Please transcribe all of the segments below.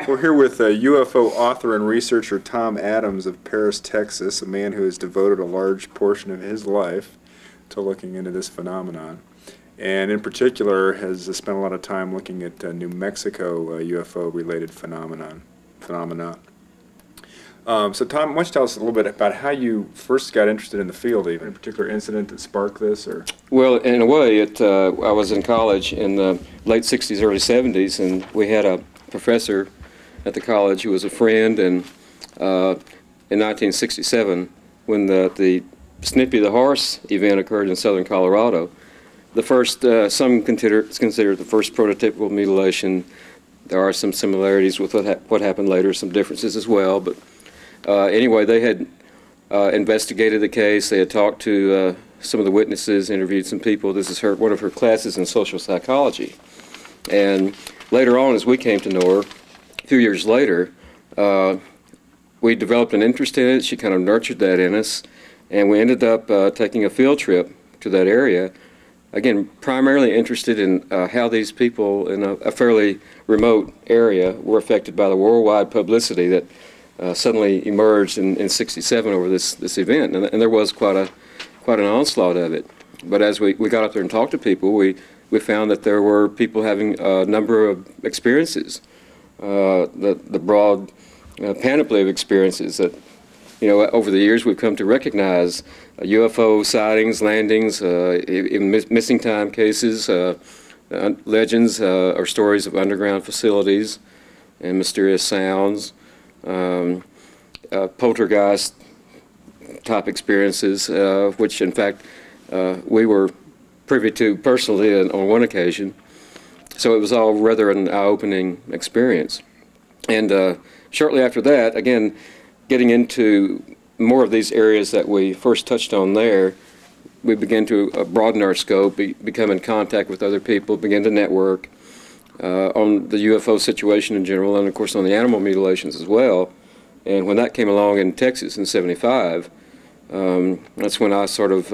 We're here with UFO author and researcher Tom Adams of Paris, Texas, a man who has devoted a large portion of his life to looking into this phenomenon, and in particular has spent a lot of time looking at New Mexico UFO-related phenomena. So Tom, why don't you tell us a little bit about how you first got interested in the field, even a particular incident that sparked this? Or Well, in a way, I was in college in the late 60s, early 70s, and we had a professor at the college who was a friend, and in 1967, when the Snippy the Horse event occurred in southern Colorado, the first, some it's considered the first prototypical mutilation. There are some similarities with what happened later, some differences as well, but anyway, they had investigated the case. They had talked to some of the witnesses, interviewed some people. This is one of her classes in social psychology. And later on, as we came to know her, a few years later, we developed an interest in it. She kind of nurtured that in us, and we ended up taking a field trip to that area. Again, primarily interested in how these people in a fairly remote area were affected by the worldwide publicity that suddenly emerged in '67 over this event, and there was quite an onslaught of it. But as we got up there and talked to people, we found that there were people having a number of experiences, the broad panoply of experiences that, over the years we've come to recognize: UFO sightings, landings, even missing time cases, legends or stories of underground facilities and mysterious sounds. Poltergeist type experiences, which in fact we were privy to personally on one occasion. So it was all rather an eye-opening experience. And shortly after that, again, getting into more of these areas that we first touched on there, we began to broaden our scope, become in contact with other people, begin to network on the UFO situation in general, and of course on the animal mutilations as well. And when that came along in Texas in '75, that's when I sort of,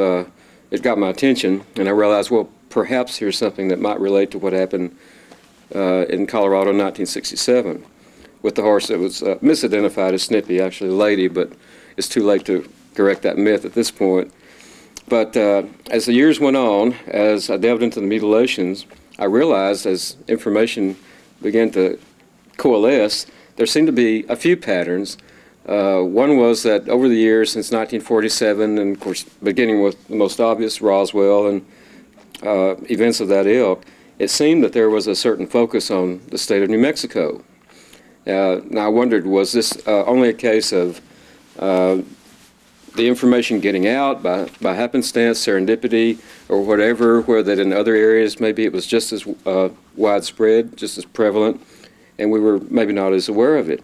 it got my attention, and I realized, well, perhaps here's something that might relate to what happened in Colorado in 1967 with the horse that was misidentified as Snippy, actually a lady, but it's too late to correct that myth at this point. But as the years went on, as I delved into the mutilations, I realized as information began to coalesce, there seemed to be a few patterns. One was that over the years since 1947, and of course beginning with the most obvious, Roswell, and events of that ilk, it seemed that there was a certain focus on the state of New Mexico. Now I wondered, was this only a case of the information getting out by happenstance, serendipity, or whatever, where that in other areas maybe it was just as widespread, just as prevalent, and we were maybe not as aware of it.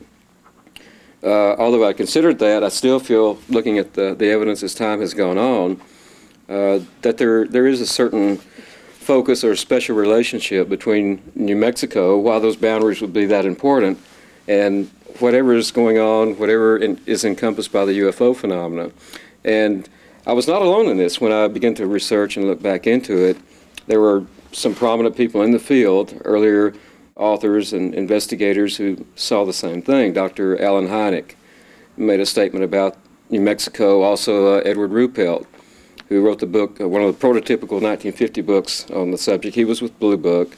Although I considered that, I still feel, looking at the evidence as time has gone on, that there is a certain focus or special relationship between New Mexico, while those boundaries would be that important, and whatever is going on, whatever is encompassed by the UFO phenomena. And I was not alone in this. When I began to research and look back into it, there were some prominent people in the field, earlier authors and investigators who saw the same thing. Dr. Alan Hynek made a statement about New Mexico, also Edward Ruppelt, who wrote the book, one of the prototypical 1950 books on the subject. He was with Blue Book,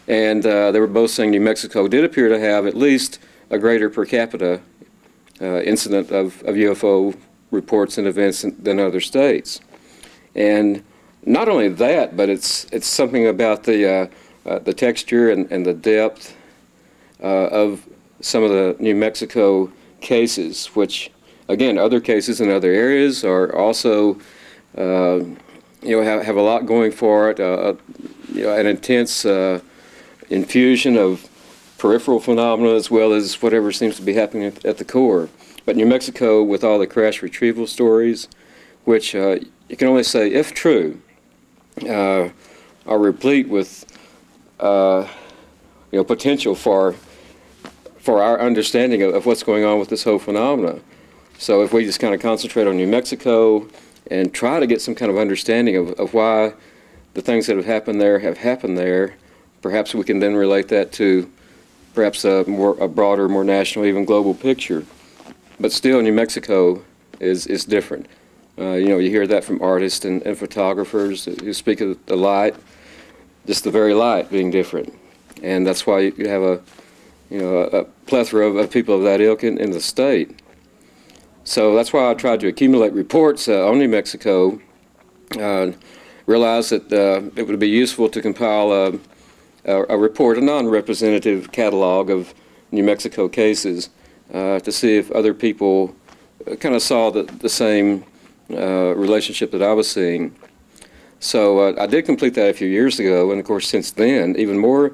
and they were both saying New Mexico did appear to have at least a greater per capita incident of UFO reports and events than other states. And not only that, but it's something about the texture and the depth of some of the New Mexico cases, which, again, other cases in other areas are also, have a lot going for it, an intense infusion of peripheral phenomena as well as whatever seems to be happening at the core. But New Mexico, with all the crash retrieval stories, which you can only say, if true, are replete with potential for our understanding of what's going on with this whole phenomena. So if we just kind of concentrate on New Mexico and try to get some kind of understanding of why the things that have happened there, perhaps we can then relate that to perhaps a broader, more national, even global picture. But still, New Mexico is different. You hear that from artists and photographers who speak of the light, just the very light being different. And that's why you have a plethora of people of that ilk in the state. So that's why I tried to accumulate reports on New Mexico, realized that it would be useful to compile a report, a non-representative catalog of New Mexico cases, to see if other people kind of saw the same relationship that I was seeing. So I did complete that a few years ago, and of course since then even more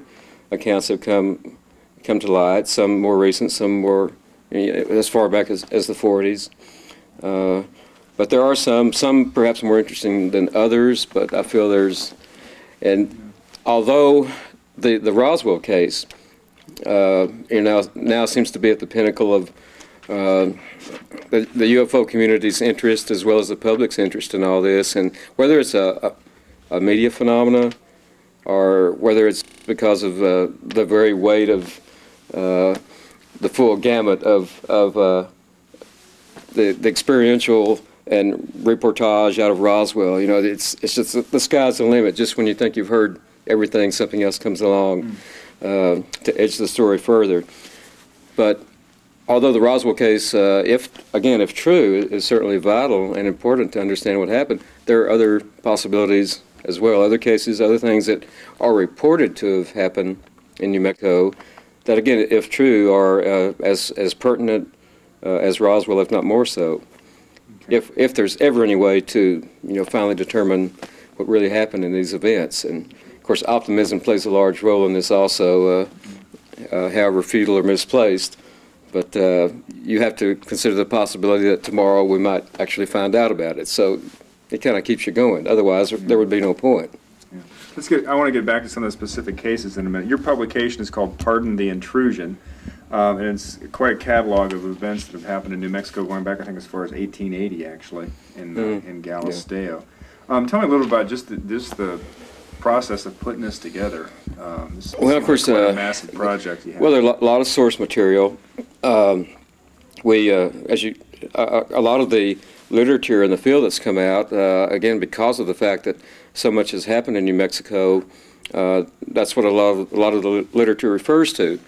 accounts have come to light, some more recent, some more as far back as the 40s. But there are some perhaps more interesting than others, but I feel and although the Roswell case now seems to be at the pinnacle of the UFO community's interest as well as the public's interest in all this, and whether it's a media phenomena or whether it's because of the very weight of the full gamut of the experiential and reportage out of Roswell. It's just the sky's the limit. Just when you think you've heard everything, something else comes along to edge the story further. But although the Roswell case, if true, is certainly vital and important to understand what happened, there are other possibilities as well, other cases, other things that are reported to have happened in New Mexico that, again, if true, are as pertinent as Roswell, if not more so. Okay. If there's ever any way to, finally determine what really happened in these events. And of course, optimism plays a large role in this also, however futile or misplaced. But you have to consider the possibility that tomorrow we might actually find out about it. So it kind of keeps you going. Otherwise, there would be no point. Yeah. I want to get back to some of the specific cases in a minute. Your publication is called Pardon the Intrusion, and it's quite a catalog of events that have happened in New Mexico going back, I think, as far as 1880, actually, in Galisteo. Yeah. Tell me a little about just the process of putting this together. Well, of course, a massive project you have. Well, there are a lot of source material. A lot of the literature in the field that's come out, again, because of the fact that so much has happened in New Mexico, that's what a lot of the literature refers to.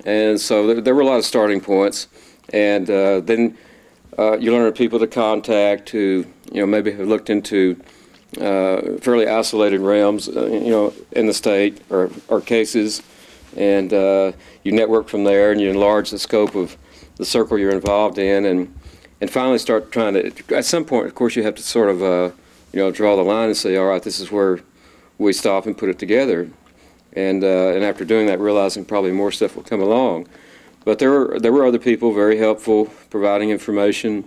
And so there were a lot of starting points. And then you learn of people to contact who, maybe have looked into fairly isolated realms, in the state or cases, and you network from there, and you enlarge the scope of the circle you're involved in, and finally start trying to. At some point, of course, you have to sort of, draw the line and say, all right, this is where we stop and put it together, and after doing that, realizing probably more stuff will come along. But there were other people very helpful, providing information,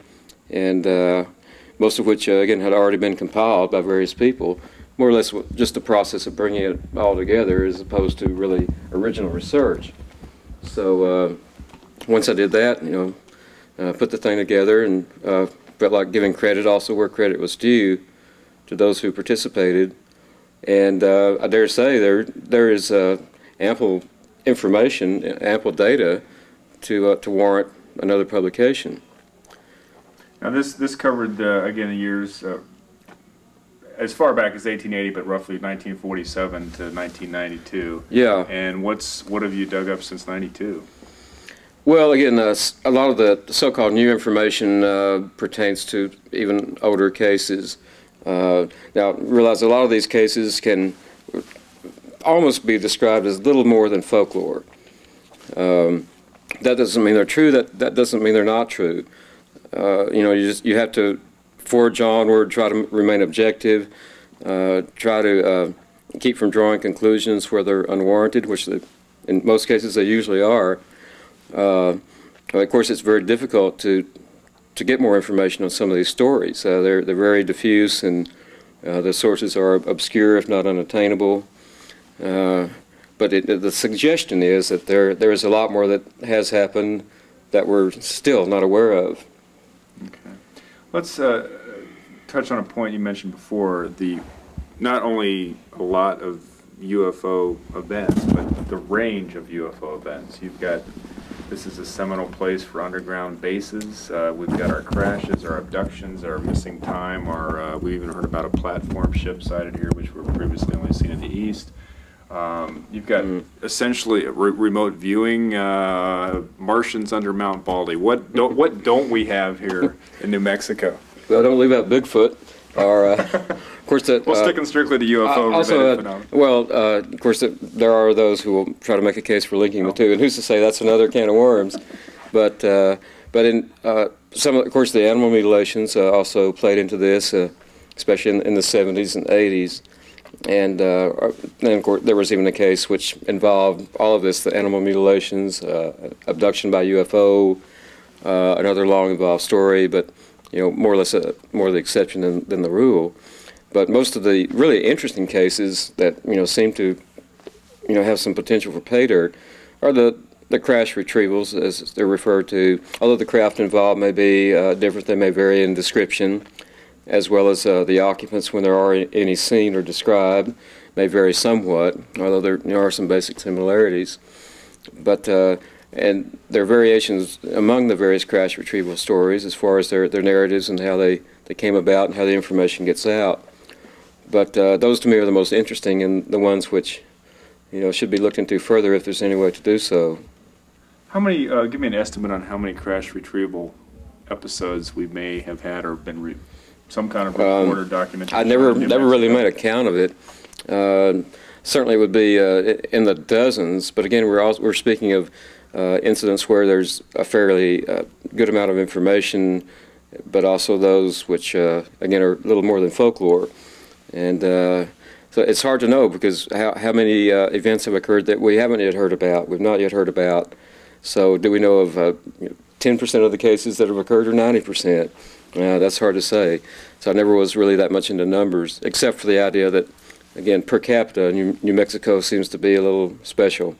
and most of which, again, had already been compiled by various people, more or less just the process of bringing it all together as opposed to really original research. So once I did that, put the thing together, and felt like giving credit also where credit was due to those who participated. And I dare say there is ample information, ample data to warrant another publication. Now this covered, again, the years as far back as 1880, but roughly 1947 to 1992. Yeah. And what have you dug up since 92? Well, again, a lot of the so-called new information pertains to even older cases. Now, realize a lot of these cases can almost be described as little more than folklore. That doesn't mean they're true. That doesn't mean they're not true. You have to forge onward, try to remain objective, try to keep from drawing conclusions where they're unwarranted, which in most cases they usually are. Of course, it's very difficult to get more information on some of these stories. They're very diffuse, and the sources are obscure, if not unattainable. But the suggestion is that there is a lot more that has happened that we're still not aware of. Okay. Let's touch on a point you mentioned before, not only a lot of UFO events, but the range of UFO events. You've got, this is a seminal place for underground bases. We've got our crashes, our abductions, our missing time, we even heard about a platform ship sighted here, which were previously only seen in the east. You've got essentially remote viewing, Martians under Mount Baldy. What don't we have here in New Mexico? Well, don't leave out Bigfoot. Or, of course, that. Well, sticking strictly to UFO-related phenomena. Well, of course, there are those who will try to make a case for linking the two, and who's to say that's another can of worms? But in some, of course, the animal mutilations also played into this, especially in the 70s and 80s. And of course, there was even a case which involved all of this: the animal mutilations, abduction by UFO, another long-involved story, but more or less more the exception than the rule. But most of the really interesting cases that seem to have some potential for pay dirt are the crash retrievals, as they're referred to. Although the craft involved may be different, they may vary in description, as well as the occupants, when there are any seen or described, may vary somewhat, although there are some basic similarities. But and there are variations among the various crash retrieval stories as far as their narratives and how they came about and how the information gets out. But those to me are the most interesting and the ones which should be looked into further if there's any way to do so. How many? Give me an estimate on how many crash retrieval episodes we may have had or been some kind of report or documentation. I never really made a count of it. Certainly it would be in the dozens, but again, we're speaking of incidents where there's a fairly good amount of information, but also those which, again, are a little more than folklore. And so it's hard to know, because how many events have occurred that we haven't yet heard about, we've not yet heard about. So do we know of 10% of the cases that have occurred or 90%? That's hard to say. So I never was really that much into numbers, except for the idea that, again, per capita, New Mexico seems to be a little special.